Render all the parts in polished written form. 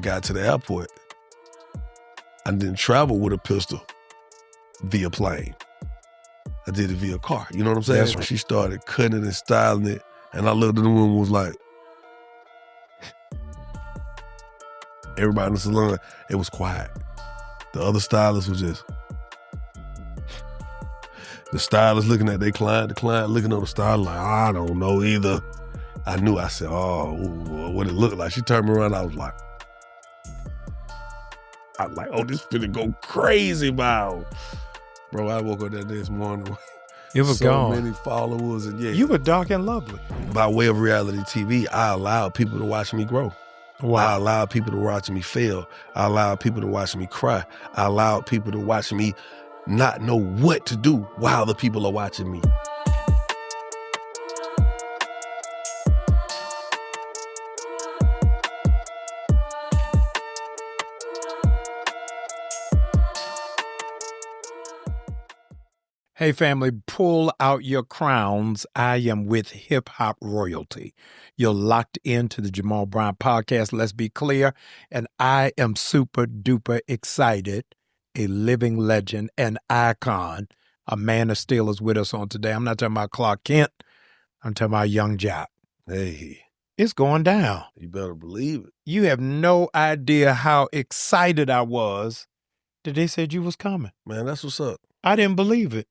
got to the airport, I didn't travel with a pistol via plane. I did it via car. You know what I'm saying? That's right. She started cutting it and styling it, and I looked at the woman and was like, everybody in the salon, it was quiet. The other stylists was just, the stylist looking at their client, the client looking at the stylist like, I don't know either. I knew, I said, oh, what it looked like. She turned me around, I was like, oh, this finna go crazy, man. Bro, I woke up that next morning. It was so gone. many followers, and yeah. You were dark and lovely. By way of reality TV, I allowed people to watch me grow. Wow. I allowed people to watch me fail. I allowed people to watch me cry. I allowed people to watch me not know what to do while the people are watching me. Hey, family, pull out your crowns. I am with hip hop royalty. You're locked into the Jamal Bryant Podcast. Let's be clear. And I am super duper excited. A living legend, an icon, a man of steel is with us on today. I'm not talking about Clark Kent. I'm talking about Yung Joc. Hey. It's going down. You better believe it. You have no idea how excited I was that they said you was coming. Man, that's what's up. I didn't believe it.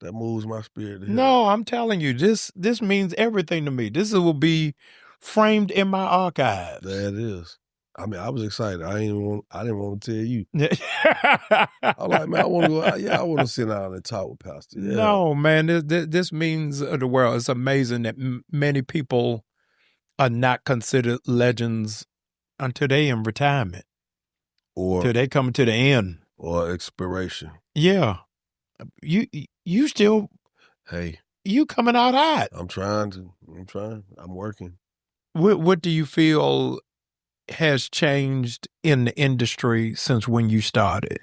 That moves my spirit. No, I'm telling you, this means everything to me. This will be framed in my archives. That is. I mean, I was excited. I didn't want to tell you. I'm like, man, I want to go. Yeah, I want to sit down and talk with Pastor. Yeah. No, man, this means the world. It's amazing that many people are not considered legends until they in retirement, or till they come to the end, or expiration. Yeah, you still. Hey, you coming out hot. I'm trying. I'm working. What do you feel has changed in the industry since when you started?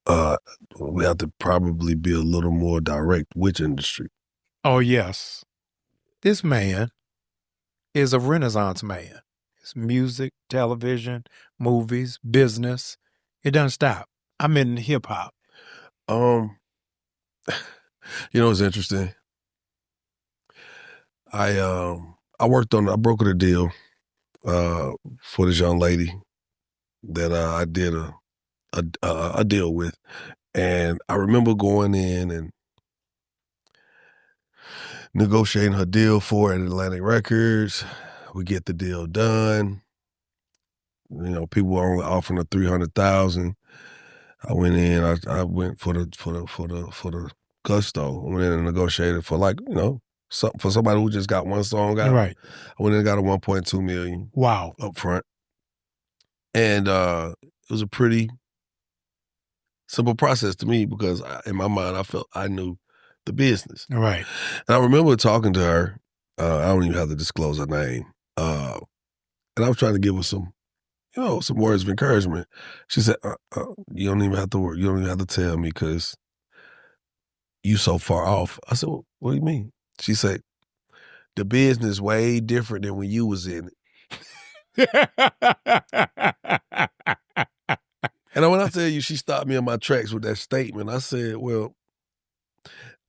We have to probably be a little more direct. Which industry? Oh, yes. This man is a Renaissance man. It's music, television, movies, business. It doesn't stop. I'm in hip hop. You know, it's interesting. I brokered a deal for this young lady that I did a deal with, and I remember going in and negotiating her deal for her at Atlantic Records. We get the deal done. You know, people were only offering her $300,000. I went in. I went for the gusto. I went in and negotiated for, like, you know, for somebody who just got one song out. Right. I went in and got a $1.2 million. Wow. Up front. And it was a pretty simple process to me because in my mind I felt I knew the business. Right. And I remember talking to her. I don't even have to disclose her name. And I was trying to give her some words of encouragement. She said, you don't even have to work. You don't even have to tell me because you so far off. I said, well, what do you mean? She said, the business way different than when you was in it. And when I tell you, she stopped me in my tracks with that statement. I said, well,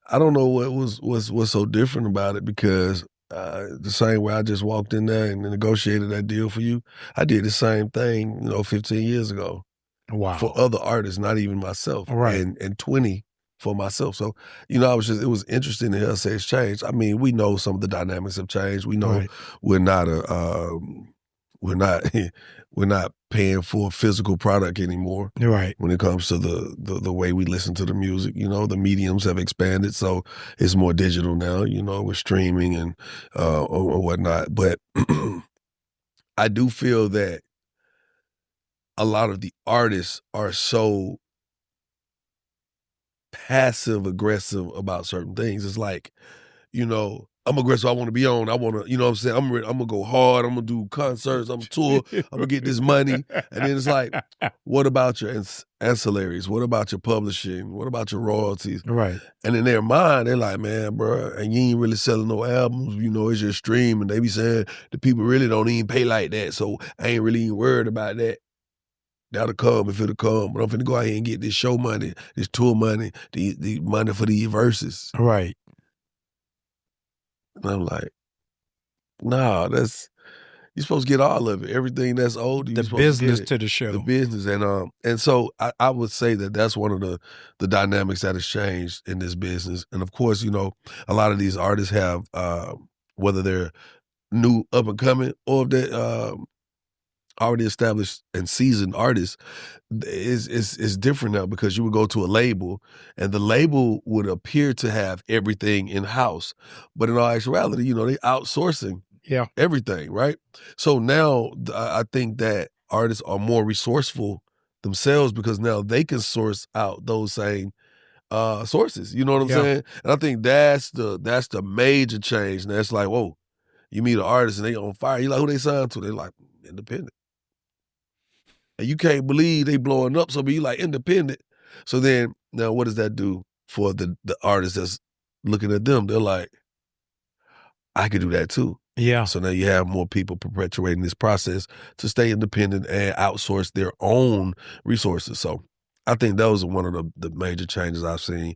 I don't know what was so different about it because the same way I just walked in there and negotiated that deal for you, I did the same thing, 15 years ago. Wow. For other artists, not even myself. Right. And 20 for myself. So, it was interesting to hear her say it's changed. I mean, we know some of the dynamics have changed. We know Right. we're not paying for a physical product anymore. Right. When it comes to the way we listen to the music, the mediums have expanded, so it's more digital now. With streaming and or whatnot. But I do feel that a lot of the artists are so passive aggressive about certain things. It's like, I'm aggressive. I want to be on. I want to, you know what I'm saying? I'm going to go hard. I'm going to do concerts. I'm going to tour. I'm going to get this money. And then it's like, what about your ancillaries? What about your publishing? What about your royalties? Right. And in their mind, they're like, man, bro, and you ain't really selling no albums. You know, it's your stream. And they be saying the people really don't even pay like that. So I ain't really even worried about that. That'll come if it'll come. But I'm finna go out here and get this show money, this tour money, the money for the verses. Right. And I'm like, nah, you're supposed to get all of it. Everything that's old, you're The supposed business to get to the show. the business. And so I would say that's one of the dynamics that has changed in this business. And of course, you know, a lot of these artists have, whether they're new up and coming or if they're already established and seasoned artists, is different now because you would go to a label and the label would appear to have everything in-house. But in all actuality, you know, they outsourcing everything, right? So now I think that artists are more resourceful themselves because now they can source out those same sources. You know what I'm saying? And I think that's the major change. And that's like, whoa, you meet an artist and they on fire. You like, who they signed to? They're like, independent. And you can't believe they blowing up. So be like independent. So then now what does that do for the artist that's looking at them? They're like, I could do that too. Yeah. So now you have more people perpetuating this process to stay independent and outsource their own resources. So I think those are one of the major changes I've seen.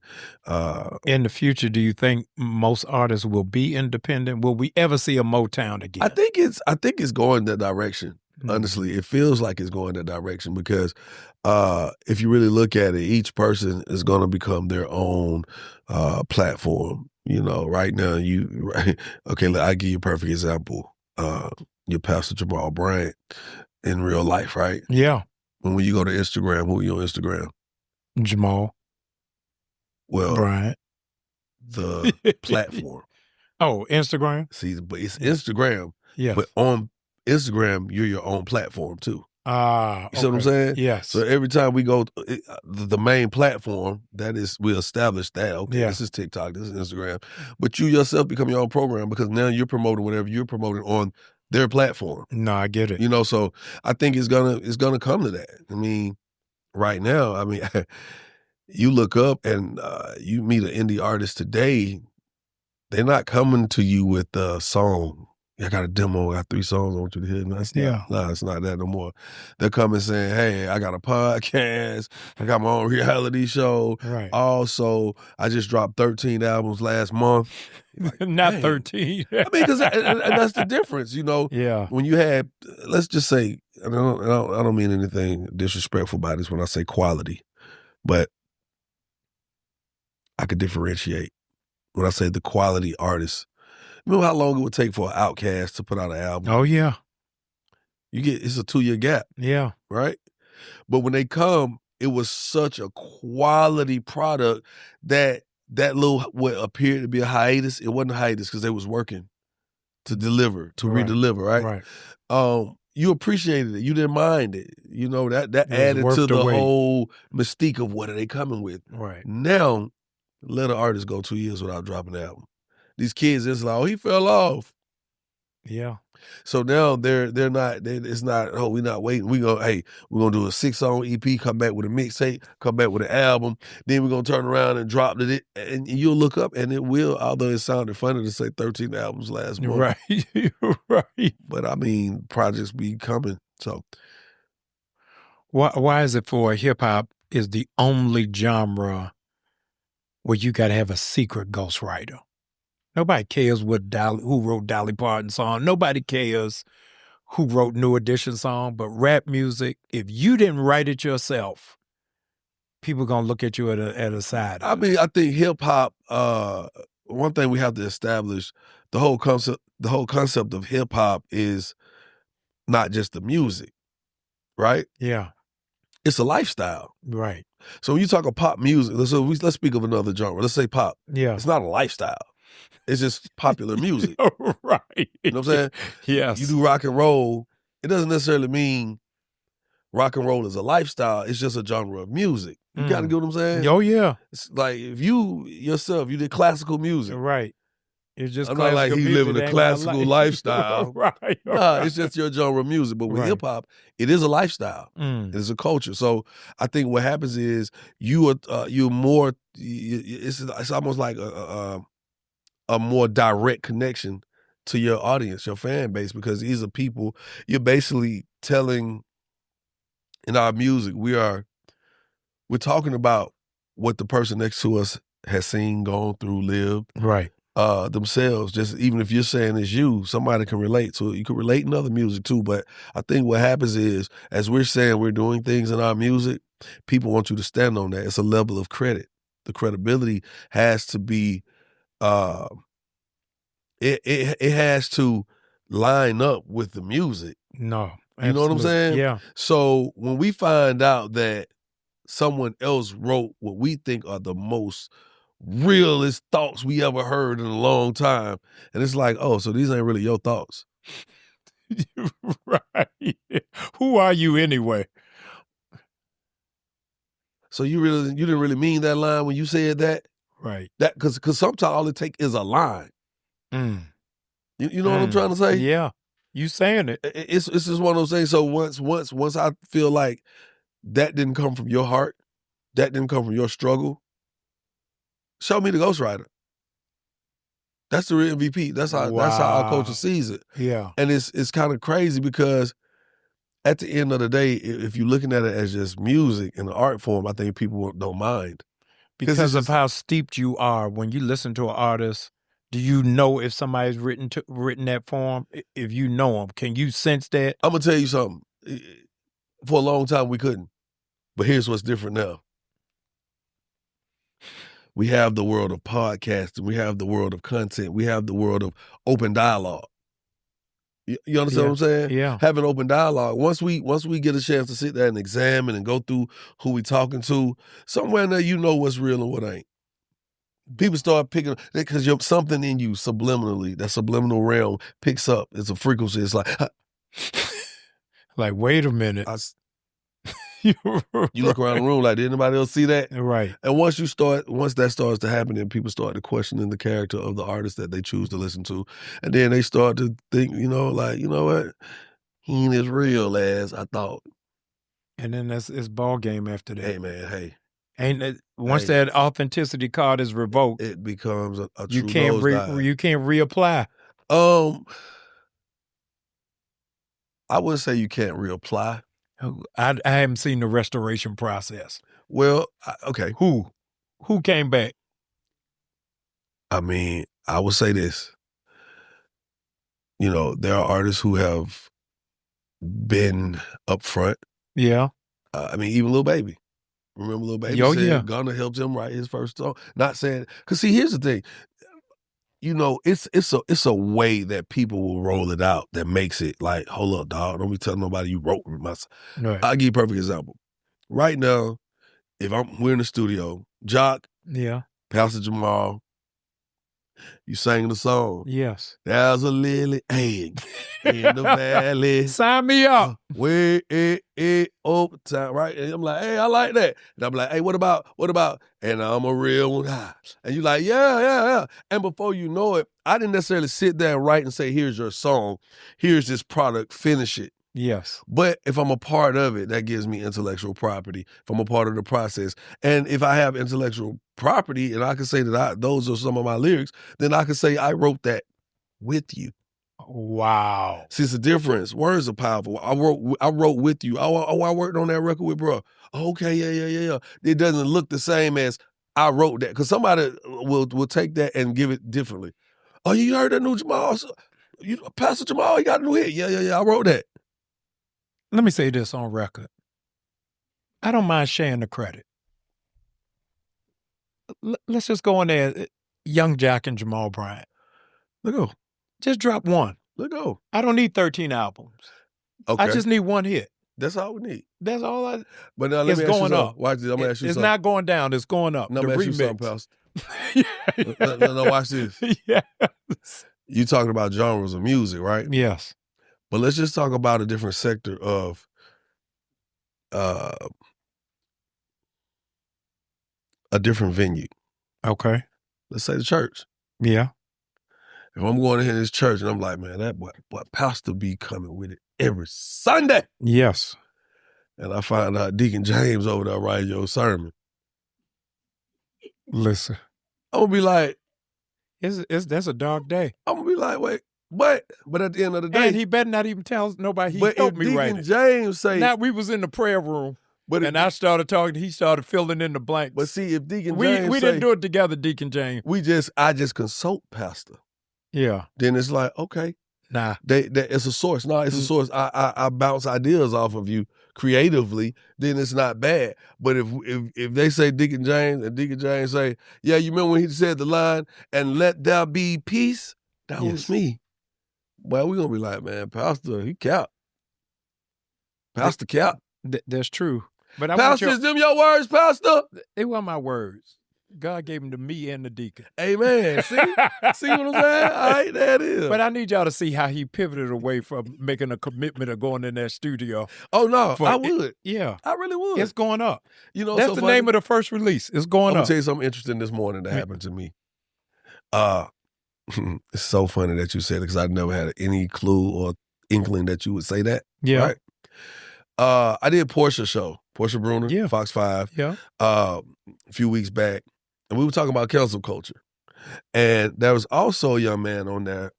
In the future, do you think most artists will be independent? Will we ever see a Motown again? I think it's going that direction. Honestly, it feels like it's going that direction because if you really look at it, each person is going to become their own platform. You know, right now, okay, I'll give you a perfect example. Your pastor Jamal Bryant in real life, right? Yeah. When you go to Instagram, who are you on Instagram? Jamal. Well, Bryant. The platform. Oh, Instagram? See, but it's Instagram. Yes. But on Instagram, you're your own platform too. You see what I'm saying? Yes. So every time we go, the main platform, that is, we establish that, okay, this is TikTok, this is Instagram. But you yourself become your own program because now you're promoting whatever you're promoting on their platform. No, I get it. You know, so I think it's gonna come to that. I mean, right now, I mean, you look up and you meet an indie artist today, they're not coming to you with a song. I got a demo, I got 3 songs I want you to hear. No, it's not that no more. They're coming saying, hey, I got a podcast, I got my own reality show. Right. Also, I just dropped 13 albums last month. Like, not 13. I mean, because and that's the difference, you know. Yeah. When you had, let's just say, I don't mean anything disrespectful by this when I say quality, but I could differentiate when I say the quality artists. Remember how long it would take for an Outkast to put out an album? Oh, yeah. It's a 2-year gap. Yeah. Right? But when they come, it was such a quality product that little, what appeared to be a hiatus, it wasn't a hiatus because they was working to deliver, to redeliver, right? Right. You appreciated it. You didn't mind it. You know, that added to the whole mystique of what are they coming with. Right. Now, let an artist go 2 years without dropping an album. These kids, it's like, oh, he fell off. Yeah. So now it's not, oh, we're not waiting. We're gonna do a 6-song EP, come back with a mixtape, come back with an album, then we're gonna turn around and drop it. And you'll look up and it will, although it sounded funny to say 13 albums last month. Right. Right. But I mean, projects be coming. So why is it for hip hop is the only genre where you gotta have a secret ghostwriter? Nobody cares who wrote Dolly Parton's song. Nobody cares who wrote New Edition song. But rap music, if you didn't write it yourself, people gonna look at you at a side. I mean, I think hip hop. One thing we have to establish: the whole concept of hip hop is not just the music, right? Yeah, it's a lifestyle, right? So when you talk of pop music, let's speak of another genre. Let's say pop. Yeah, it's not a lifestyle. It's just popular music. Right. You know what I'm saying? Yes. You do rock and roll. It doesn't necessarily mean rock and roll is a lifestyle. It's just a genre of music. You got to get what I'm saying? Oh, yeah. It's like if you yourself, you did classical music. Right. It's just I'm not like classical he music. living a Ain't got classical lifestyle. Right. Nah, it's just your genre of music. But with Right. hip hop, it is a lifestyle. Mm. It's a culture. So I think what happens is you're more. It's almost like a more direct connection to your audience, your fan base, because these are people you're basically telling in our music. We're talking about what the person next to us has seen, gone through, lived. Right. Themselves. Just even if you're saying it's you, somebody can relate to it. You can relate in other music too. But I think what happens is, as we're saying we're doing things in our music, people want you to stand on that. It's a level of credit. The credibility has to be uh it has to line up with the music. No. You know what I'm absolutely. saying? Yeah. So when we find out that someone else wrote what we think are the most realest thoughts we ever heard in a long time, and it's like, oh, so these ain't really your thoughts. Right. Who are you anyway? So you didn't really mean that line when you said that? Right. That because sometimes all it takes is a line. Mm. You know what I'm trying to say? Yeah. You saying it. It's just one of those things. So once I feel like that didn't come from your heart, that didn't come from your struggle, show me the ghostwriter. That's the real MVP. That's how our culture sees it. Yeah. And it's kind of crazy because at the end of the day, if you're looking at it as just music and an art form, I think people don't mind. Because of how steeped you are when you listen to an artist. Do you know if somebody's written that for them? If you know them, can you sense that? I'm gonna tell you something. For a long time, we couldn't. But here's what's different now. We have the world of podcasting. We have the world of content. We have the world of open dialogue. You understand what I'm saying? Yeah. Having open dialogue. Once we get a chance to sit there and examine and go through who we talking to, somewhere in there you know what's real and what ain't. People start picking because something in you subliminally, that subliminal realm picks up. It's a frequency. It's like, like, wait a minute. You look around the room like, did anybody else see that? Right. And once that starts to happen, then people start to question the character of the artist that they choose to listen to. And then they start to think, like, you know what? He ain't as real as I thought. And then it's ball game after that. Hey, man, hey. Ain't it, once that authenticity card is revoked, it becomes a true you can't nosedive. you can't reapply. I wouldn't say you can't reapply. I haven't seen the restoration process. Well, okay. Who came back? I mean, I would say this. There are artists who have been up front. Yeah. I mean, even Lil Baby. Remember Lil Baby said Gunna helped him write his first song? Not saying, because see, here's the thing. It's a way that people will roll it out that makes it like, hold up, dog, don't be telling nobody you wrote my song. Right. I'll give you a perfect example. Right now, if we're in the studio, Joc, Pastor Jamal, you sang the song. Yes. There's a lily egg in the valley. Sign me up. Way over time, right? And I'm like, hey, I like that. And I'm like, hey, what about? And I'm a real one. And you're like, yeah. And before you know it, I didn't necessarily sit there and write and say, here's your song, here's this product, finish it. Yes. But if I'm a part of it, that gives me intellectual property. If I'm a part of the process. And if I have intellectual property and I can say that those are some of my lyrics, then I can say I wrote that with you. Wow. See, it's a difference. Words are powerful. I wrote with you. I worked on that record with bro. Okay, yeah. It doesn't look the same as I wrote that. Because somebody will take that and give it differently. Oh, you heard that new Jamal? Pastor Jamal, he got a new hit. Yeah, I wrote that. Let me say this on record. I don't mind sharing the credit. Let's just go in there. Yung Joc and Jamal Bryant. Let go. Just drop one. Let go. I don't need 13 albums. Okay. I just need one hit. That's all we need. That's all I. But now let me ask you something. Watch this. I'm gonna ask you something. It's not going down. It's going up. No, I'm gonna ask you something, Pastor. No, watch this. Yes. You talking about genres of music, right? Yes. But let's just talk about a different sector of a different venue. Okay. Let's say the church. Yeah. If I'm going in this church and I'm like, man, that boy pastor be coming with it every Sunday. Yes. And I find out Deacon James over there writing your sermon. Listen. I'm going to be like. That's a dark day. I'm going to be like, wait, but at the end of the day. And he better not even tell nobody he helped me write it. Deacon James say. Now, we was in the prayer room. And I started talking, he started filling in the blanks. But see, if Deacon James we didn't do it together, Deacon James. I just consult pastor. Yeah. Then it's like, okay. Nah. It's a source. No, it's a source. I bounce ideas off of you creatively, then it's not bad. But if they say Deacon James and Deacon James say, yeah, you remember when he said the line, and let there be peace? That was me. Well, we're going to be like, man, pastor, he cap. Pastor cap. That's true. But Pastor, is them your words, Pastor? They were my words. God gave them to me and the deacon. Amen. See what I'm saying? All right, there it is. But I need y'all to see how he pivoted away from making a commitment of going in that studio. Oh, no, I would. Yeah. I really would. It's going up. You know, that's the name of the first release. It's going up. I'm going to tell you something interesting this morning that happened to me. It's so funny that you said it because I never had any clue or inkling that you would say that. Yeah. Right? I did Portia show, Portia Bruner, Fox 5, a few weeks back, and we were talking about cancel culture. And there was also a young man on there,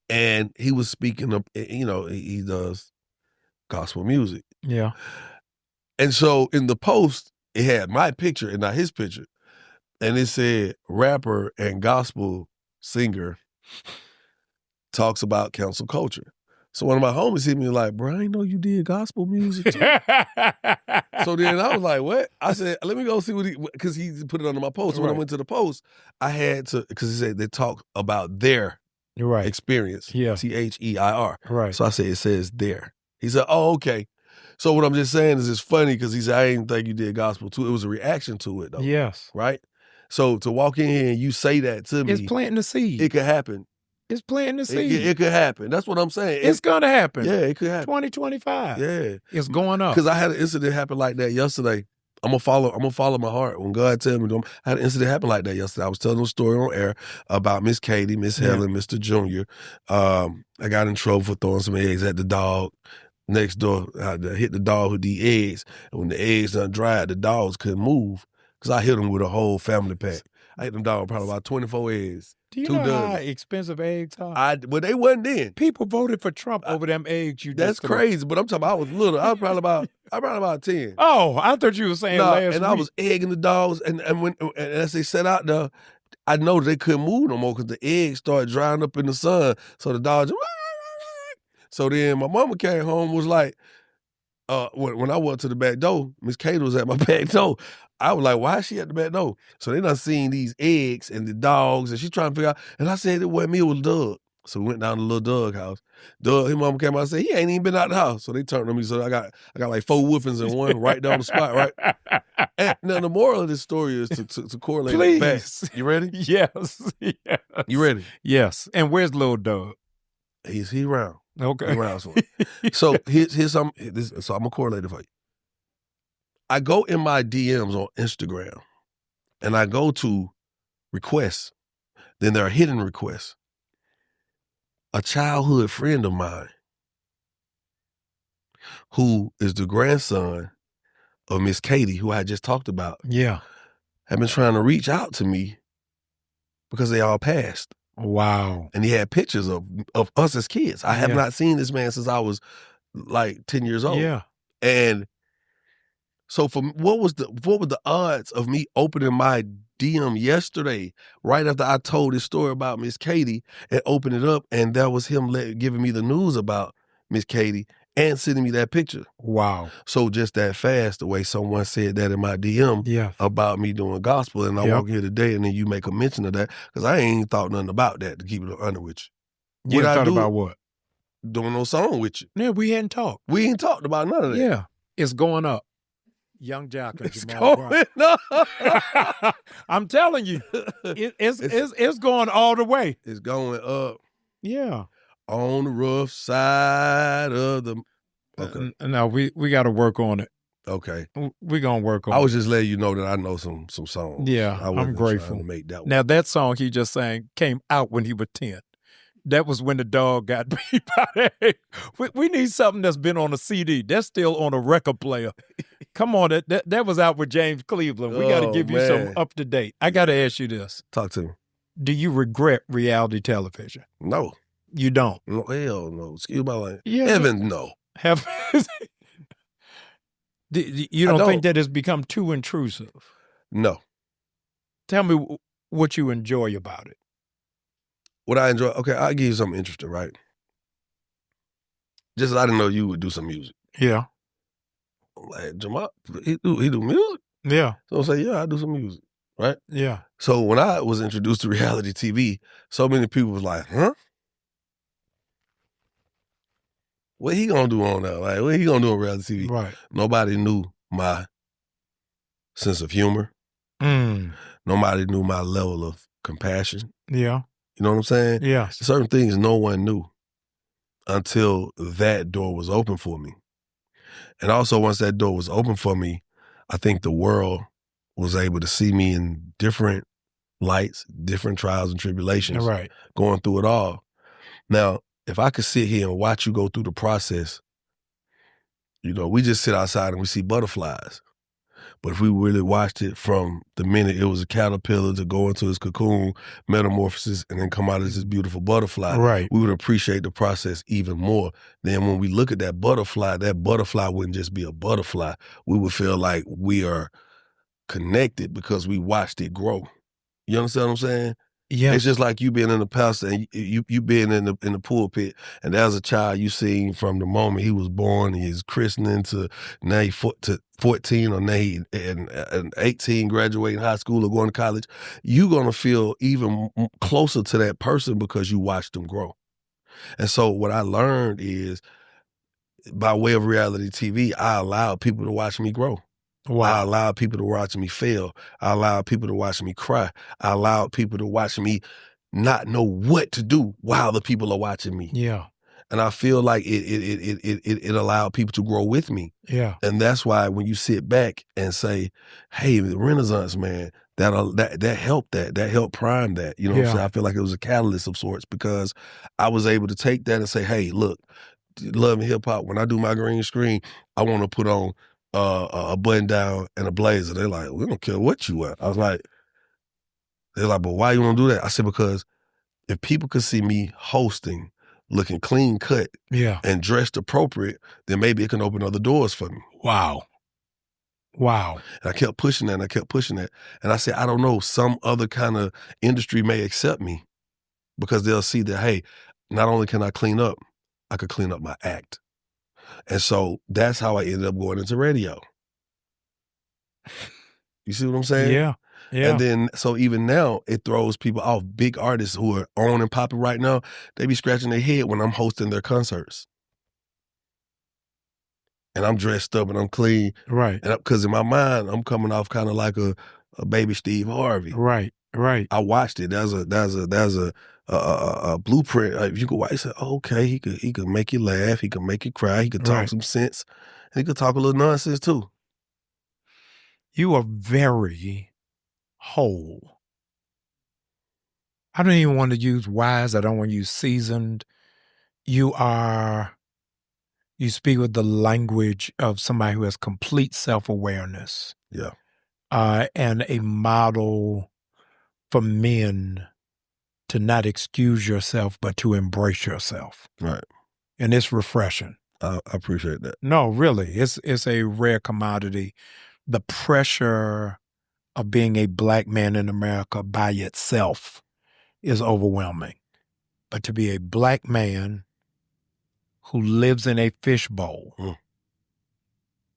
and he was speaking of, he does gospel music. Yeah. And so in the post, it had my picture and not his picture. And it said, rapper and gospel singer talks about cancel culture. So one of my homies hit me like, bro, I didn't know you did gospel music too. So then I was like, what? I said, let me go see what because he put it under my post. So when I went to the post, I had to, because he said they talk about their experience. Yeah. THEIR. Right. So I said, it says there. He said, oh, okay. So what I'm just saying is it's funny because he said, I didn't think you did gospel too. It was a reaction to it though. Yes. Right? So to walk in here and you say that to me. It's planting the seed. It could happen. It's planting the seed. It could happen. That's what I'm saying. It's going to happen. Yeah, it could happen. 2025. Yeah. It's going up. Because I had an incident happen like that yesterday. I'm gonna follow my heart. When God tells me, I had an incident happen like that yesterday. I was telling a story on air about Miss Katie, Miss Helen, Mr. Junior. I got in trouble for throwing some eggs at the dog next door. I hit the dog with the eggs. And when the eggs done dried, the dogs couldn't move because I hit them with a whole family pack. I hit them dogs probably about 24 eggs. Do you know how expensive eggs are? Well, they wasn't then. People voted for Trump over them eggs. That's crazy, but I'm talking about I was little. I was probably about 10. Oh, I thought you were saying last and week. I was egging the dogs, and as they set out there, I know they couldn't move no more because the eggs started drying up in the sun. So the dogs, so then my mama came home, was like, when I went to the back door, Miss Katie was at my back door. I was like, why is she at the back door? So they done seen these eggs and the dogs, and she trying to figure out, and I said, it wasn't me, it was Doug. So we went down to the little Doug house. Doug, his mama came out and said, he ain't even been out the house. So they turned on me, so I got like 4 woofings in one right down the spot, right? And now the moral of this story is to correlate it back. You ready? Yes. You ready? Yes. And where's little Doug? He's around. Okay. He around. So here's some, so I'm gonna correlate it for you. I go in my DMs on Instagram and I go to requests. Then there are hidden requests. A childhood friend of mine who is the grandson of Miss Katie, who I just talked about, have been trying to reach out to me because they all passed. Wow. And he had pictures of us as kids. I have not seen this man since I was like 10 years old. Yeah. And so what was the odds of me opening my DM yesterday, right after I told this story about Miss Katie, and open it up, and that was him giving me the news about Miss Katie and sending me that picture. Wow. So just that fast, the way someone said that in my DM about me doing gospel, and I walk here today, and then you make a mention of that, because I ain't thought nothing about that, to keep it under with you. You thought about what? Doing no song with you. Yeah, we hadn't talked. We ain't talked about none of that. Yeah. It's going up. Yung Joc and Jamal Bryant. I'm telling you, it's going all the way. It's going up. Yeah. On the rough side of the... Okay. No, we got to work on it. Okay. We're going to work on I was it. just letting you know that I know some songs. Yeah, I I'm wasn't grateful. trying to make that one. Now, that song he just sang came out when he was 10. That was when the dog got beat by that. We need something that's been on a CD. That's still on a record player. Come on, that was out with James Cleveland. We got to give you some up to date. I got to ask you this. Talk to me. Do you regret reality television? No. You don't? No, hell no. Excuse my language. Yeah, Heaven, no. You don't think that has become too intrusive? No. Tell me what you enjoy about it. What I enjoy, okay, I'll give you something interesting, right? Just I didn't know you would do some music. Yeah. Like, Jamal, he do music? Yeah. So I say, yeah, I do some music, right? Yeah. So when I was introduced to reality TV, so many people was like, huh? What he gonna do on that? Like, what he gonna do on reality TV? Right. Nobody knew my sense of humor. Nobody knew my level of compassion. Yeah. You know what I'm saying? Yes. Certain things no one knew until that door was open for me. And also once that door was open for me, I think the world was able to see me in different lights, different trials and tribulations, Right. going through it all. Now, if I could sit here and watch you go through the process, you know, we just sit outside and we see butterflies. But if we really watched it from the minute it was a caterpillar to go into its cocoon, metamorphosis, and then come out as this beautiful butterfly, Right. we would appreciate the process even more. Then when we look at that butterfly wouldn't just be a butterfly. We would feel like we are connected because we watched it grow. You understand what I'm saying? Yeah. It's just like you being in the pastor and you being in the pulpit, and as a child you seen from the moment he was born, his christening to now he to 14 or now he and 18 graduating high school or going to college. You're gonna feel even closer to that person because you watched them grow. And so what I learned is by way of reality TV, I allowed people to watch me grow. Wow. I allowed people to watch me fail. I allowed people to watch me cry. I allowed people to watch me not know what to do while the people are watching me. Yeah. And I feel like it allowed people to grow with me. Yeah. And that's why when you sit back and say, hey, the Renaissance man, that helped that helped prime that. You know what I'm saying? I feel like it was a catalyst of sorts because I was able to take that and say, hey, look, love and hip hop, when I do my green screen, I want to put on a button down and a blazer. They're like, we don't care what you wear. I was like, they're like, but why you want to do that? I said, because if people could see me hosting, looking clean cut and dressed appropriate, then maybe it can open other doors for me. Wow. Wow. And I kept pushing that and I kept pushing that. And I said, I don't know, some other kind of industry may accept me because they'll see that, hey, not only can I clean up, I could clean up my act. And so that's how I ended up going into radio. You see what I'm saying? Yeah. Yeah. And then, so even now, it throws people off. Big artists who are on and popping right now, they be scratching their head when I'm hosting their concerts. And I'm dressed up and I'm clean. Right. And because in my mind, I'm coming off kind of like a baby Steve Harvey. Right. Right. I watched it. There's a blueprint. If you could watch, say, oh, okay, he could make you laugh. He could make you cry. He could talk some sense. And he could talk a little nonsense too. You are very whole. I don't even want to use wise. I don't want to use seasoned. You speak with the language of somebody who has complete self-awareness. Yeah. And a model for men to not excuse yourself, but to embrace yourself. Right. And it's refreshing. I appreciate that. No, really. It's a rare commodity. The pressure of being a Black man in America by itself is overwhelming. But to be a Black man who lives in a fishbowl,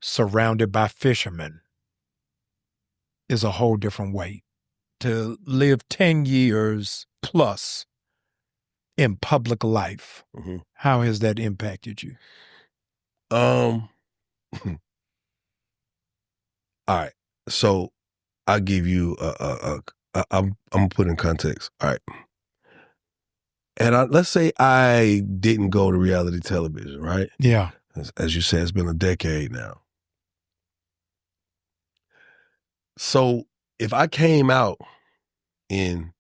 surrounded by fishermen, is a whole different weight. To live 10 years plus in public life, how has that impacted you? All right. So I'll give you I'm gonna put in context. All right. And let's say I didn't go to reality television, right? Yeah. As you said, it's been a decade now. So if I came out in,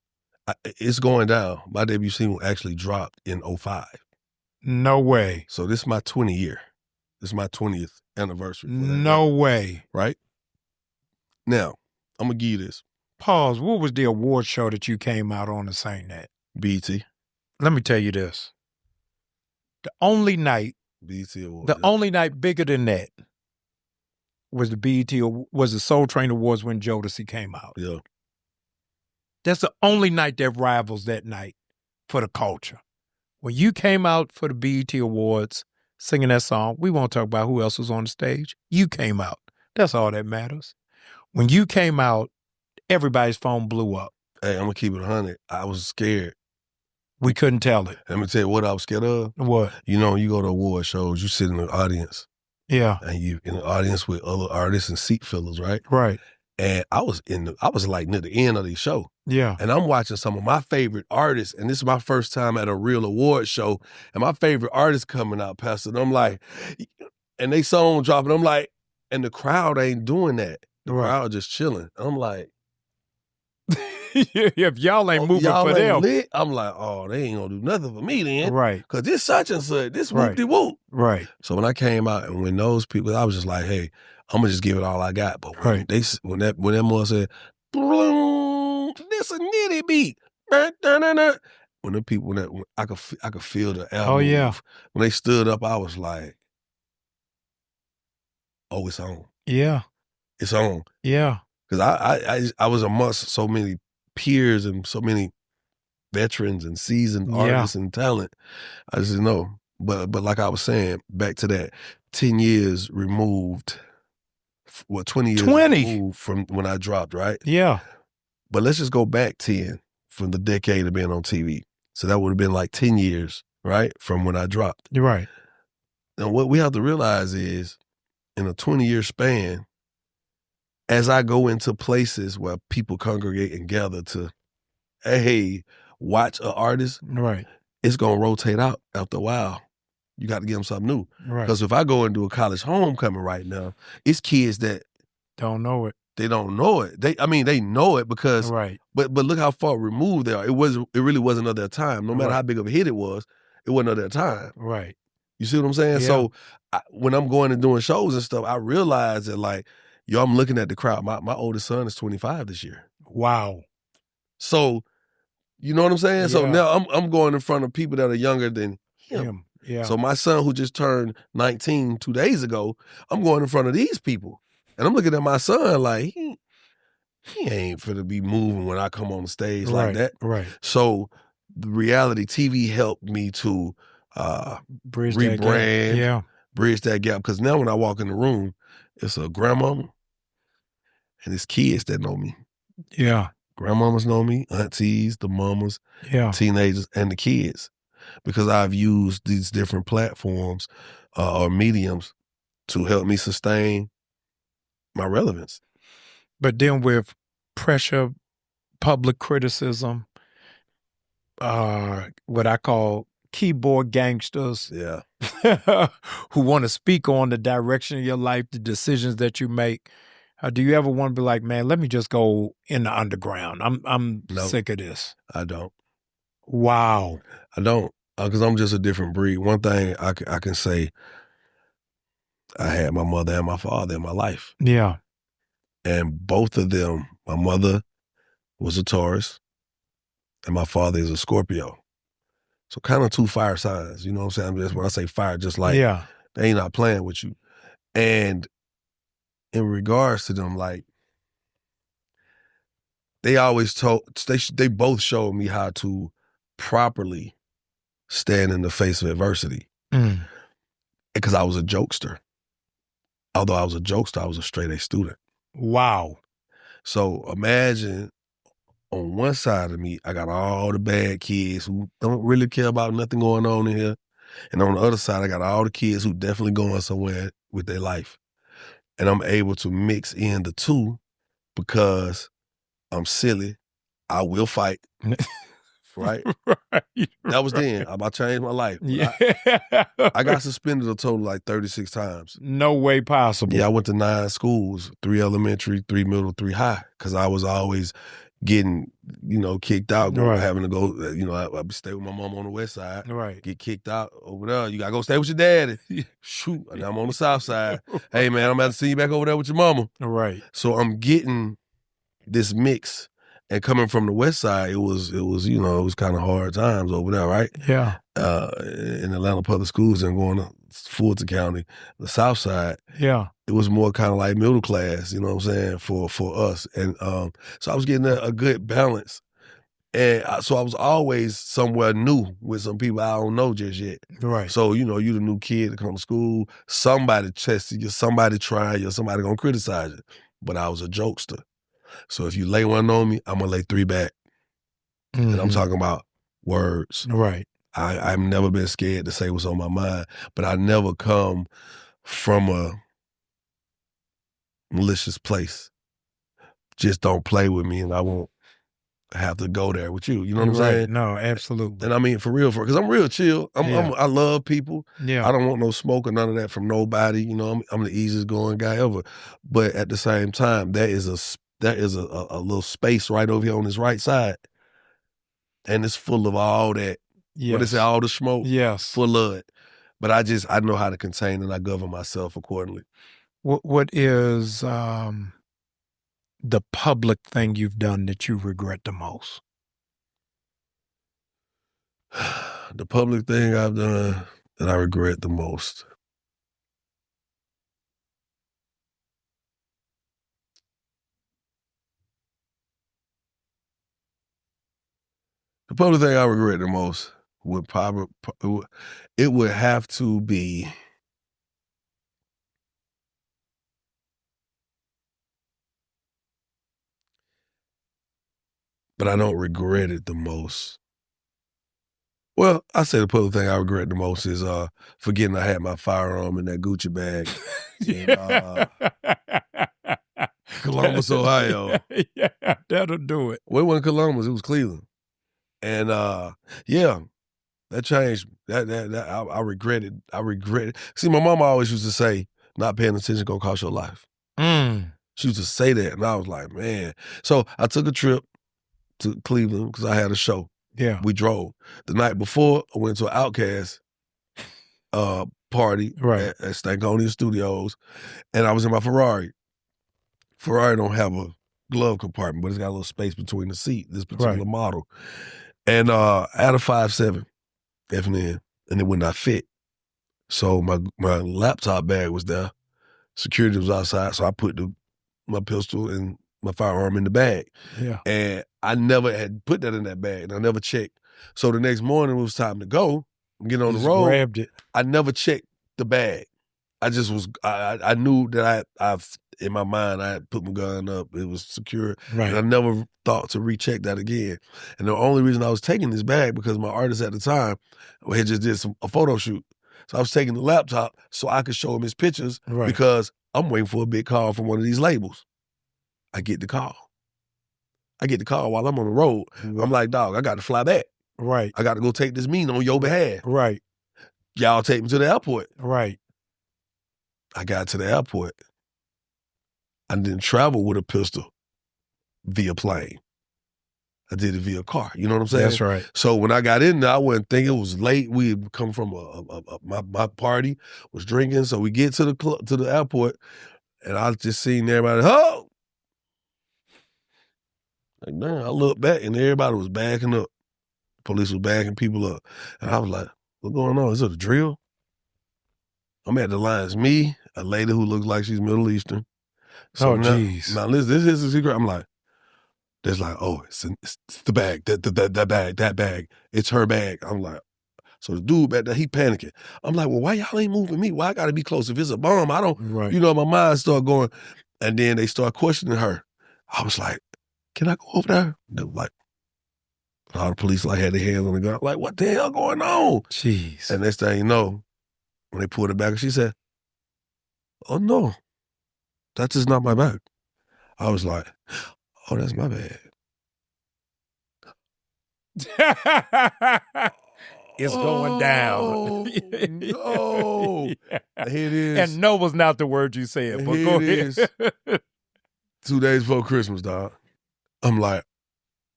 it's going down. My debut single actually dropped in 05. No way. So this is my 20 year. This is my 20th anniversary. No way. Right? Now, I'm going to give you this. Pause. What was the award show that you came out on to sing that? BET. Let me tell you this. The only night, BET Awards. the only night bigger than that was the BET, was the Soul Train Awards when Jodeci came out. Yeah. That's the only night that rivals that night for the culture. When you came out for the BET Awards singing that song, we won't talk about who else was on the stage. You came out. That's all that matters. When you came out, everybody's phone blew up. Hey, I'm going to keep it 100. I was scared. We couldn't tell it. Let me tell you what I was scared of. What? You know, you go to award shows, you sit in the audience. Yeah. And you in the audience with other artists and seat fillers, right? Right. And I was like near the end of the show. Yeah. And I'm watching some of my favorite artists, and this is my first time at a real award show, and my favorite artist coming out, Pastor. And I'm like, and they song dropping, I'm like, and the crowd ain't doing that. The crowd just chilling. I'm like, if y'all ain't moving y'all for ain't them. lit, I'm like, oh, they ain't gonna do nothing for me then. Right. Because this such and such, this whoop-de-whoop. Right. So when I came out and when those people, I was just like, hey, I'm gonna just give it all I got. But when that mother said, this a nitty beat. When the people, when I could feel the album. Oh, yeah. Move. When they stood up, I was like, oh, it's on. Yeah. It's on. Yeah. Because I was amongst so many peers and so many veterans and seasoned artists and talent. I just didn't know. But like I was saying, back to that, 10 years removed, 20 years removed from when I dropped, right? Yeah. But let's just go back 10 from the decade of being on TV. So that would have been like 10 years, right, from when I dropped. You're right. And what we have to realize is, in a 20-year span, as I go into places where people congregate and gather to, hey, watch an artist, right, it's going to rotate out after a while. You got to give them something new. Right. Because if I go into a college homecoming right now, it's kids that don't know it. They don't know it. They know it because, but look how far removed they are. It really wasn't of their time. No matter how big of a hit it wasn't of their time. Right. You see what I'm saying? Yeah. So when I'm going and doing shows and stuff, I realize that like, I'm looking at the crowd. My oldest son is 25 this year. Wow. So, you know what I'm saying? Yeah. So now I'm going in front of people that are younger than him. Yeah. So my son who just turned 19 2 days ago, I'm going in front of these people. And I'm looking at my son like, he ain't finna be moving when I come on the stage like that. Right. So the reality TV helped me to bridge rebrand, that gap. bridge that gap. Because now when I walk in the room, it's a grandmama and it's kids that know me. Yeah. Grandmamas know me, aunties, the mamas, yeah, teenagers, and the kids. Because I've used these different platforms or mediums to help me sustain my relevance. But then with pressure, public criticism, what I call keyboard gangsters, who want to speak on the direction of your life, the decisions that you make. Do you ever want to be like, man, let me just go in the underground? I'm sick of this. I don't. Wow. I don't, because I'm just a different breed. One thing I can say, I had my mother and my father in my life. Yeah. And both of them, my mother was a Taurus and my father is a Scorpio. So kind of two fire signs, you know what I'm saying? Just when I say fire, just like they ain't not playing with you. And in regards to them, like they both showed me how to properly stand in the face of adversity. Because I was a jokester. Although I was a jokester, I was a straight A student. Wow. So imagine on one side of me, I got all the bad kids who don't really care about nothing going on in here. And on the other side, I got all the kids who definitely going somewhere with their life. And I'm able to mix in the two because I'm silly. I will fight. right? Right. That was then. I changed my life. But Yeah. I got suspended a total like 36 times. No way possible. Yeah, I went to 9 schools, 3 elementary, 3 middle, 3 high, because I was always getting, kicked out, Right. having to go, I'd stay with my mom on the west side, Right. get kicked out over there. You got to go stay with your daddy. Shoot, and I'm on the south side. Hey, man, I'm about to see you back over there with your mama. Right. So I'm getting this mix. And coming from the west side, it was kind of hard times over there, right? Yeah. In Atlanta public schools and going to Fulton County, the south side. Yeah. It was more kind of like middle class, you know what I'm saying, for us. And so I was getting a good balance. And so I was always somewhere new with some people I don't know just yet. Right. So, you the new kid to come to school, somebody tested you, somebody trying you, somebody going to criticize you. But I was a jokester. So if you lay one on me, I'm going to lay 3 back. Mm-hmm. And I'm talking about words. Right. I've never been scared to say what's on my mind, but I never come from a malicious place. Just don't play with me and I won't have to go there with you. You know what I'm saying? No, absolutely. And I mean, for real, because I'm real chill. I love people. Yeah. I don't want no smoke or none of that from nobody. I'm the easiest going guy ever. But at the same time, there is a little space right over here on this right side. And it's full of all that. Yes. What they say, all the smoke? Yes. Full of it. But I know how to contain and I govern myself accordingly. What is the public thing you've done that you regret the most? The public thing I've done that I regret the most. The public thing I regret the most would probably, it would have to be but I don't regret it the most. Well, I say the public thing I regret the most is forgetting I had my firearm in that Gucci bag in Columbus, Ohio. Yeah, that'll do it. Well, it wasn't Columbus, it was Cleveland. And yeah, that changed. I regret it. I regret it. See, my mama always used to say, not paying attention gonna cost your life. She used to say that, and I was like, man. So I took a trip to Cleveland because I had a show. Yeah. We drove. The night before, I went to an Outkast party at Stankonia Studios, and I was in my Ferrari. Ferrari don't have a glove compartment, but it's got a little space between the seat, this particular model. And I had a 5.7 F&N, and it would not fit. So my laptop bag was there. Security was outside, so I put my pistol and my firearm in the bag. Yeah. And I never had put that in that bag, and I never checked. So the next morning it was time to go, get on the road. Grabbed it. I never checked the bag. I just was, I knew that I've in my mind, I had put my gun up. It was secure. Right. And I never thought to recheck that again. And the only reason I was taking this bag because my artist at the time had just did a photo shoot. So I was taking the laptop so I could show him his pictures because I'm waiting for a big call from one of these labels. I get the call. While I'm on the road. Right. I'm like, dog, I got to fly back. Right. I got to go take this meeting on your behalf. Right. Y'all take me to the airport. Right. I got to the airport. I didn't travel with a pistol via plane. I did it via car. You know what I'm saying? That's right. So when I got in there, I wasn't thinking it was late. We had come from my party, was drinking. So we get to the airport, and I just seen everybody, oh! Like, man, I looked back, and everybody was backing up. Police was backing people up. And I was like, what's going on? Is it a drill? I'm at the line. It's me, a lady who looks like she's Middle Eastern. So jeez. Now this is the secret. I'm like, there's like, oh, it's the bag, that bag. It's her bag. I'm like, so the dude back there, he panicking. I'm like, well, why y'all ain't moving me? Why I gotta be close? If it's a bomb, I don't, my mind start going. And then they start questioning her. I was like, can I go over there? They were like, all the police had their hands on the gun. Like, what the hell going on? Jeez. And next thing you know, when they pulled it back, she said, oh no, that's just not my bag. I was like, oh, that's my bag. It's going down. Oh, no. Yeah. Here it is. And no was not the word you said, but Here go it ahead. 2 days before Christmas, dog. I'm like,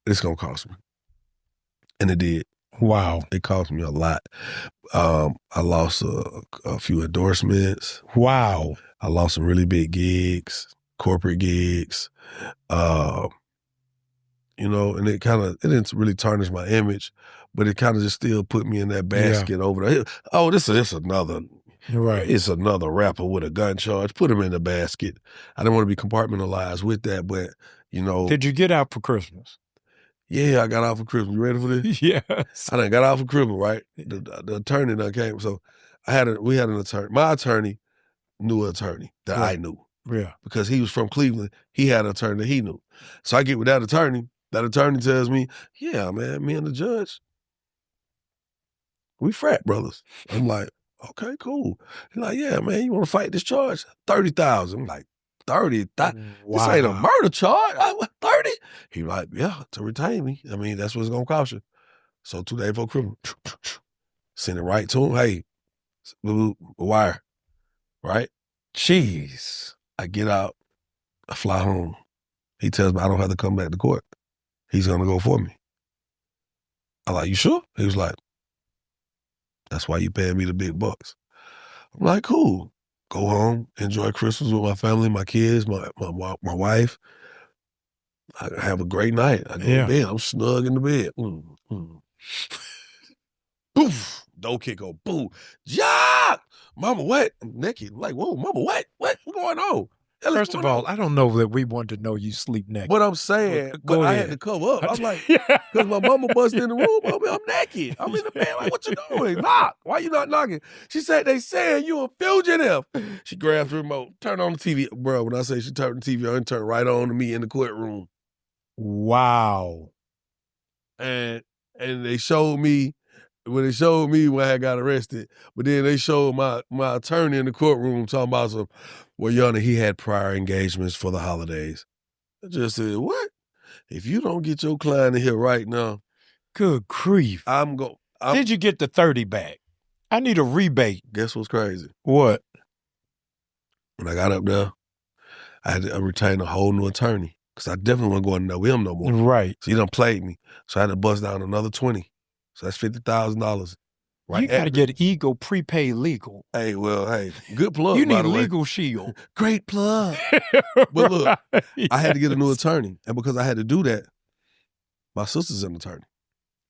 it's going to cost me. And it did. Wow. It cost me a lot. I lost a few endorsements. Wow. I lost some really big gigs, corporate gigs. You know, and it didn't really tarnish my image, but it kind of just still put me in that basket over there. Oh, this is another, Right. It's another rapper with a gun charge. Put him in the basket. I didn't want to be compartmentalized with that, but you know. Did you get out for Christmas? Yeah, I got out for Christmas. You ready for this? Yes. I done got out for Christmas, right? The attorney done came, so we had an attorney. My attorney knew an attorney that I knew. Yeah. Because he was from Cleveland. He had an attorney that he knew. So I get with that attorney. That attorney tells me, yeah, man, me and the judge, we frat brothers. I'm like, okay, cool. He's like, yeah, man, you want to fight this charge? 30,000. I'm like, 30? This ain't a murder charge. 30? He like, yeah, to retain me. I mean, that's what it's going to cost you. So 2 days before Christmas, send it right to him. Hey, wire, right? Jeez. I get out, I fly home. He tells me I don't have to come back to court. He's going to go for me. I'm like, you sure? He was like, that's why you paying me the big bucks. I'm like, cool. Go home, enjoy Christmas with my family, my kids, my wife. I have a great night. I go to bed. I'm snug in the bed. Boof. Door kick go, boo. Joc! Mama, what? I'm naked. I'm like, whoa, mama, what? What's going on? First of all, I don't know that we want to know you sleep naked. What I'm saying, but I had to cover up. I'm like, because my mama busted in the room. I'm naked. I'm in the bed. Like, what you doing? Knock. Why you not knocking? She said, they saying you a fugitive. She grabs the remote, turn on the TV. Bro, when I say she turned the TV on, turned right on to me in the courtroom. Wow. And they showed me, when I got arrested, but then they showed my attorney in the courtroom talking about some, well, Your Honor, he had prior engagements for the holidays. I just said, what? If you don't get your client in here right now. Good grief. Did you get the 30 back? I need a rebate. Guess what's crazy? What? When I got up there, I had to retain a whole new attorney because I definitely wasn't going to know him no more. Right. So he done played me. So I had to bust down another 20. So that's $50,000. Right. You got to get Eagle prepaid legal. Hey, good plug. You by need the way. Legal Shield. Great plug. But look, I had to get a new attorney. And because I had to do that, my sister's an attorney.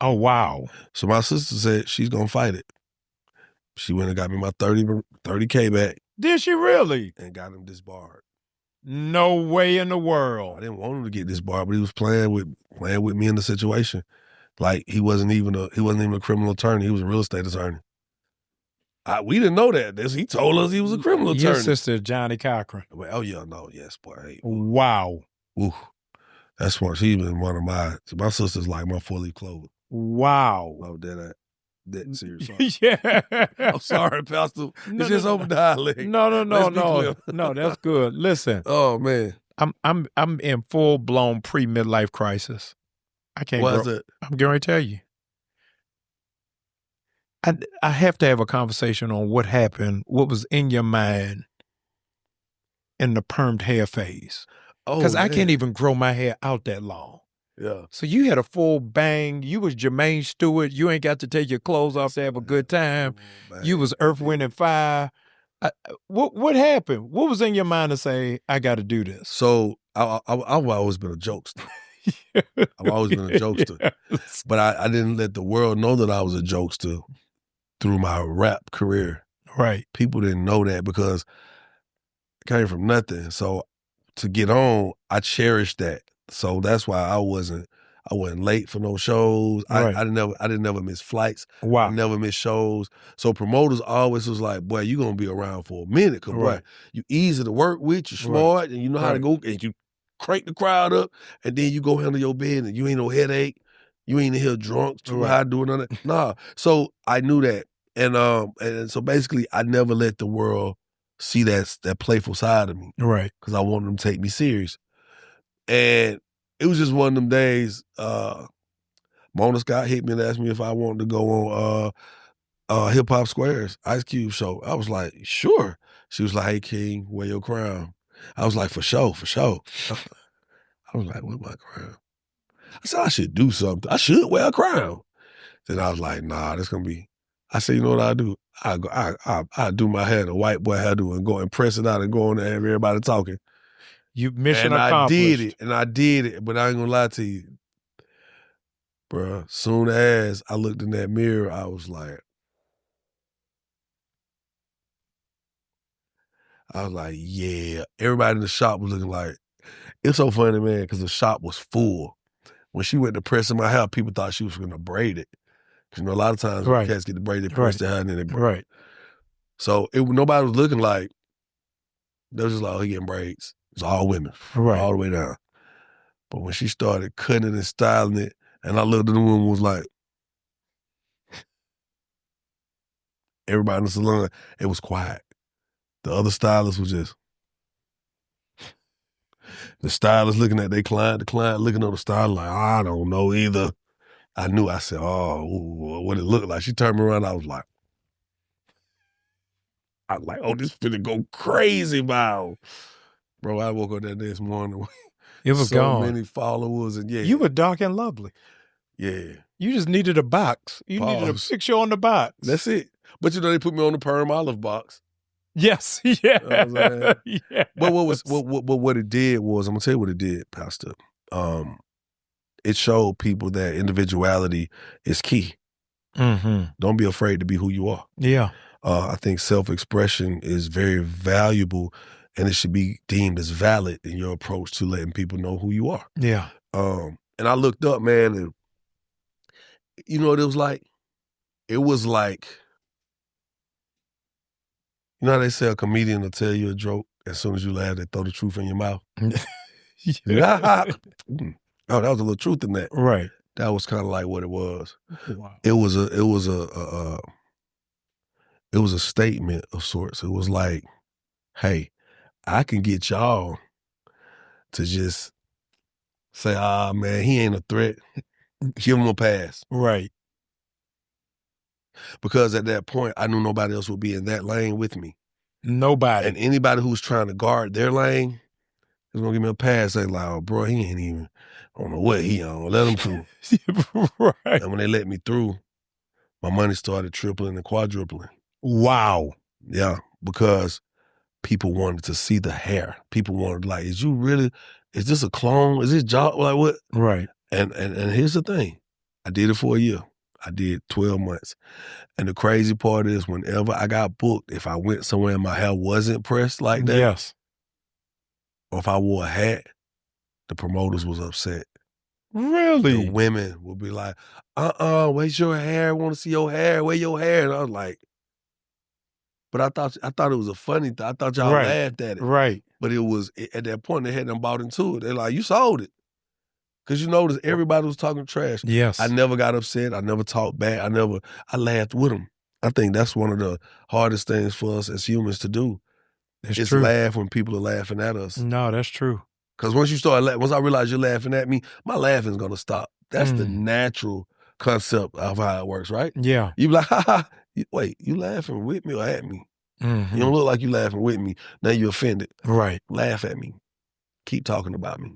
Oh, wow. So my sister said she's going to fight it. She went and got me my $30K back. Did she really? And got him disbarred. No way in the world. I didn't want him to get disbarred, but he was playing with me in the situation. Like he wasn't even a criminal attorney. He was a real estate attorney. We didn't know that. He told us he was a criminal attorney. Your sister, Johnny Cochran. Oh yeah, no, yes, boy. Hey, wow. Ooh, that's one. She's been one of my sister's like my 4-leaf clover. Wow. Oh, that serious. Yeah. I'm sorry, Pastor. It's just open dialect. No. No, that's good. Listen. Oh man. I'm in full blown pre-midlife crisis. I can't. Why is that? I'm going to tell you. I have to have a conversation on what happened, what was in your mind in the permed hair phase. Because I can't even grow my hair out that long. Yeah. So you had a full bang. You was Jermaine Stewart. You ain't got to take your clothes off to have a good time. You was Earth, Wind, and Fire. What happened? What was in your mind to say, I got to do this? So I've always been a jokester. I've always been a jokester. Yes. But I didn't let the world know that I was a jokester through my rap career. Right. People didn't know that because I came from nothing. So to get on, I cherished that. So that's why I wasn't late for no shows. Right. I didn't never miss flights. Wow. I never miss shows. So promoters always was like, boy, you're going to be around for a minute. Cause boy, you easy to work with, you're smart, and you know how to go, and you crank the crowd up, and then you go handle your business. You ain't no headache. You ain't in here drunk, too high doing none of that. Nah. So I knew that. And so basically I never let the world see that playful side of me. Right. Because I wanted them to take me serious. And it was just one of them days, Mona Scott hit me and asked me if I wanted to go on Hip Hop Squares Ice Cube show. I was like, sure. She was like, hey King, wear your crown. I was like, for sure, for sure. I was like, wear my crown. I said I should do something. I should wear a crown. Then I was like, nah, that's gonna be. I said, you know what I do? I do my hair, the white boy hairdo, and go and press it out and go on there and have everybody talking. You mission and accomplished. I did it, but I ain't gonna lie to you, bro. Soon as I looked in that mirror, I was like, yeah. Everybody in the shop was looking like, it's so funny, man, because the shop was full. When she went to pressing my hair, people thought she was gonna braid it. Because you know, a lot of times when cats get the braid, they press their hair and then they braid. Right. So nobody was looking like, they was just like, oh, he getting braids. It's all women, all the way down. But when she started cutting it and styling it, and I looked at the woman and was like, everybody in the salon, it was quiet. The other stylists was just, the stylist looking at their client, the client looking at the stylist like, I don't know either. I knew, I said, oh, what it looked like. She turned me around, I was like, oh, this finna go crazy, wow. Bro, I woke up that next morning. It was so gone. many followers, and yeah. You were dark and lovely. Yeah. You just needed a box. You needed a picture on the box. That's it. But you know, they put me on the perm olive box. Yes. Yeah. You know yeah. But what it did was, I'm gonna tell you what it did, Pastor. It showed people that individuality is key. Mm-hmm. Don't be afraid to be who you are. Yeah. I think self-expression is very valuable, and it should be deemed as valid in your approach to letting people know who you are. Yeah. And I looked up, man, and you know what it was like? It was like, you know how they say a comedian will tell you a joke, as soon as you laugh, they throw the truth in your mouth? Yeah. Oh, that was a little truth in that. Right. That was kind of like what it was. Wow. It was a statement of sorts. It was like, hey, I can get y'all to just say, man, he ain't a threat. Give him a pass. Right. Because at that point, I knew nobody else would be in that lane with me. Nobody. And anybody who's trying to guard their lane is gonna give me a pass. They like, oh, bro, he ain't even, I don't know what he on. Let him through. Right. And when they let me through, my money started tripling and quadrupling. Wow. Yeah, because people wanted to see the hair. People wanted, like, is this a clone? Is this Joc? Like, what? Right. And here's the thing. I did it for a year. I did 12 months. And the crazy part is, whenever I got booked, if I went somewhere and my hair wasn't pressed like that, yes, or if I wore a hat, the promoters was upset. Really? The women would be like, where's your hair? I want to see your hair. Where your hair? And I was like, but I thought it was a funny thing. I thought y'all laughed at it. Right. But it was, at that point, they hadn't bought into it. They're like, you sold it. Because you notice everybody was talking trash. Yes. I never got upset. I never talked bad. I laughed with them. I think that's one of the hardest things for us as humans to do. It's true. Laugh when people are laughing at us. No, that's true. Because once I realize you're laughing at me, my laughing's going to stop. That's the natural concept of how it works, right? Yeah. You be like, ha ha, wait, you laughing with me or at me? Mm-hmm. You don't look like you laughing with me. Now you're offended. Right. Laugh at me. Keep talking about me.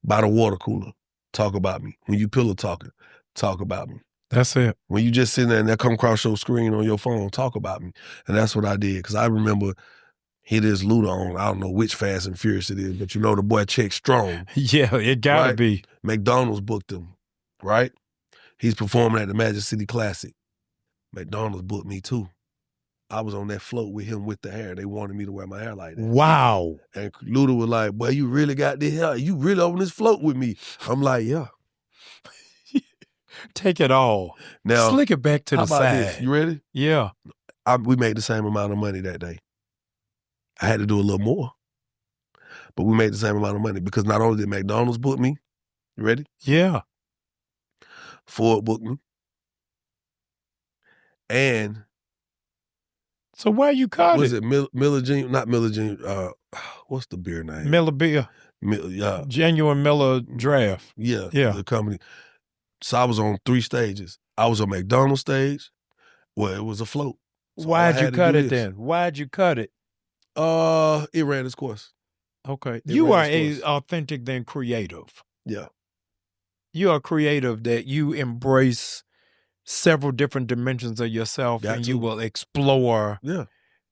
By the water cooler, talk about me. When you pillow talking, talk about me. That's it. When you just sitting there and that come across your screen on your phone, talk about me. And that's what I did. Because I remember hit his Luda on, I don't know which Fast and Furious it is, but you know the boy checked strong. Yeah, it gotta be. McDonald's booked him, right? He's performing at the Magic City Classic. McDonald's booked me too. I was on that float with him with the hair. They wanted me to wear my hair like that. Wow. And Luda was like, boy, you really got this hair. You really on this float with me. I'm like, yeah. Take it all. Now, slick it back to the side. This? You ready? Yeah. We made the same amount of money that day. I had to do a little more. But we made the same amount of money because not only did McDonald's book me, you ready? Yeah. Ford booked me. And so where you caught was it Miller Jean? Not Miller Jean. What's the beer name? Miller Beer. Yeah. Genuine Miller Draft. Yeah. Yeah. The company. So I was on 3 stages. I was on McDonald's stage where it was a float. So Why'd you cut it then? Why'd you cut it? It ran its course. Okay. You are authentic than creative. Yeah. You are creative that you embrace several different dimensions of yourself and you will explore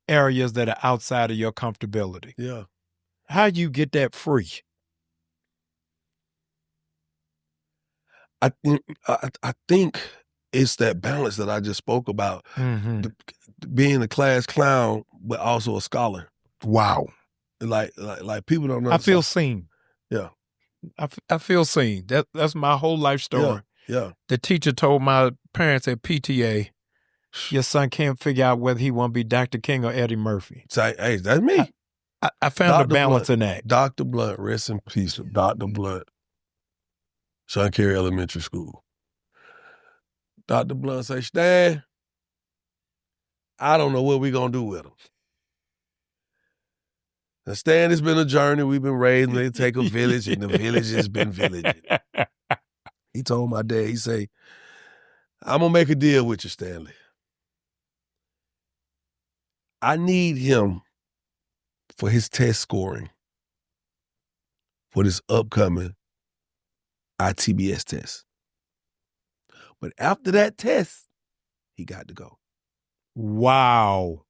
areas that are outside of your comfortability. Yeah. How you get that free? I think it's that balance that I just spoke about. Being a class clown, but also a scholar. Wow. Like people don't know. I feel seen. Yeah. I feel seen. That's my whole life story. Yeah. The teacher told my parents at PTA, your son can't figure out whether he want to be Dr. King or Eddie Murphy. Say, hey, that's me. I found a balance in that. Dr. Blunt, rest in peace. Dr. Blunt, Sean Carey Elementary School. Dr. Blunt say, Stan, I don't know what we're going to do with him. Now, Stan, it's been a journey. We've been raising. They take a village, and the village has been villaging. He told my dad, he say, I'm going to make a deal with you, Stanley. I need him for his test scoring for this upcoming ITBS test. But after that test, he got to go. Wow.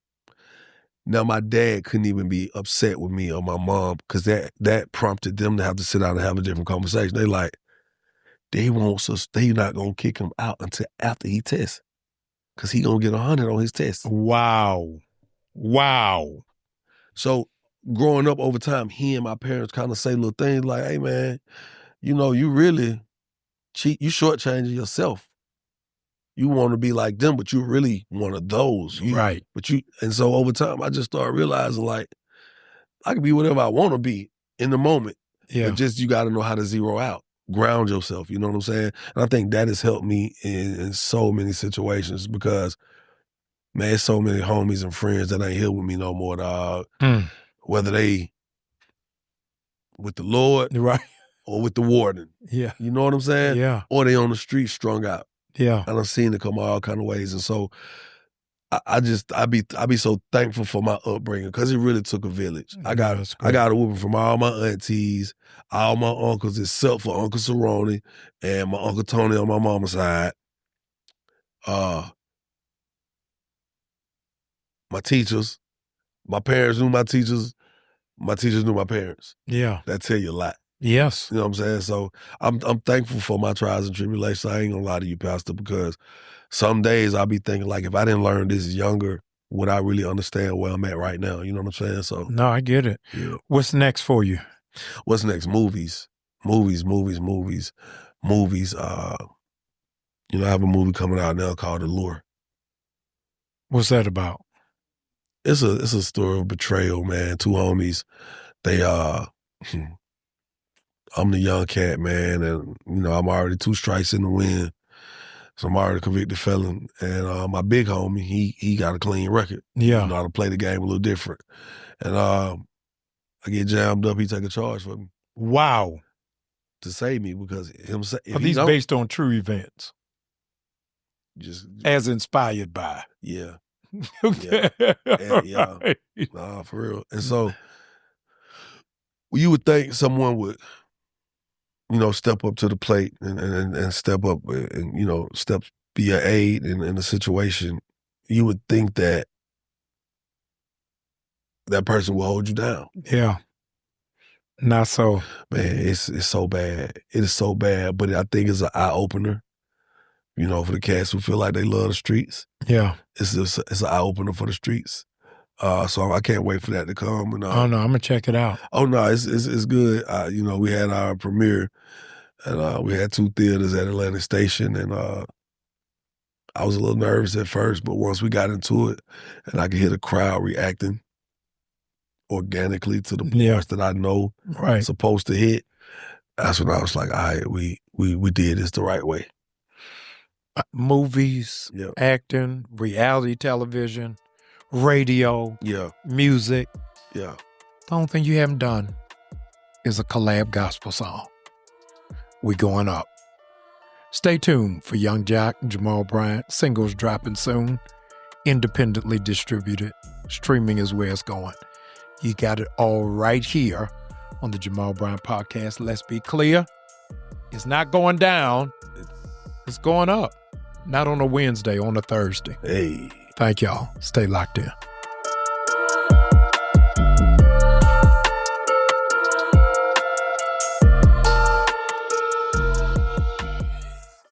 Now, my dad couldn't even be upset with me or my mom because that prompted them to have to sit down and have a different conversation. They like, they want us, they not going to kick him out until after he tests because he going to get 100 on his test. Wow. Wow. So growing up over time, he and my parents kind of say little things like, hey, man, you know, you really cheat, you shortchanging yourself. You want to be like them, but you're really one of those. Right. And so over time, I just started realizing like, I can be whatever I want to be in the moment. Yeah. But just, you got to know how to zero out, ground yourself. You know what I'm saying? And I think that has helped me in so many situations because, man, there's so many homies and friends that ain't here with me no more, dog. Whether they with the Lord or with the warden. Yeah. You know what I'm saying? Yeah. Or they on the street strung out. Yeah. And I've seen it come all kind of ways. And so I be so thankful for my upbringing because it really took a village. I got a whooping from all my aunties, all my uncles, except for Uncle Cerrone and my Uncle Tony on my mama's side. My teachers, my parents knew my teachers knew my parents. Yeah. That tell you a lot. Yes. You know what I'm saying? So I'm thankful for my trials and tribulations. I ain't gonna lie to you, Pastor, because some days I'll be thinking like, if I didn't learn this younger, would I really understand where I'm at right now? You know what I'm saying? So no, I get it. Yeah. What's next for you? What's next? Movies. You know, I have a movie coming out now called Allure. What's that about? It's a story of betrayal, man. Two homies. They I'm the young cat, man, and you know, I'm already 2 strikes in the wind. So I'm already a convicted felon. And my big homie, he got a clean record. Yeah. You know how to play the game a little different. And I get jammed up, he take a charge for me. Wow. To save me because Are these based on true events? Just as inspired by. Yeah. Okay. Yeah. Nah, for real. And so you would think someone would, you know, step up to the plate and step up and, you know, be an aid in a situation. You would think that that person will hold you down. Yeah. Not so. Man, it's so bad. It is so bad, but I think it's an eye-opener, you know, for the cats who feel like they love the streets. Yeah. It's an eye-opener for the streets. So I can't wait for that to come. And, oh, no, I'm going to check it out. Oh, no, it's good. You know, we had our premiere, and we had 2 theaters at Atlantic Station, and I was a little nervous at first, but once we got into it, and I could hear the crowd reacting organically to the parts that I know supposed to hit, that's when I was like, all right, we did this the right way. Movies, acting, reality television, radio, music. Yeah. The only thing you haven't done is a collab gospel song. We going up. Stay tuned for Yung Joc and Jamal Bryant. Singles dropping soon. Independently distributed. Streaming is where it's going. You got it all right here on the Jamal Bryant Podcast. Let's be clear. It's not going down. It's going up. Not on a Wednesday, on a Thursday. Hey. Thank y'all. Stay locked in.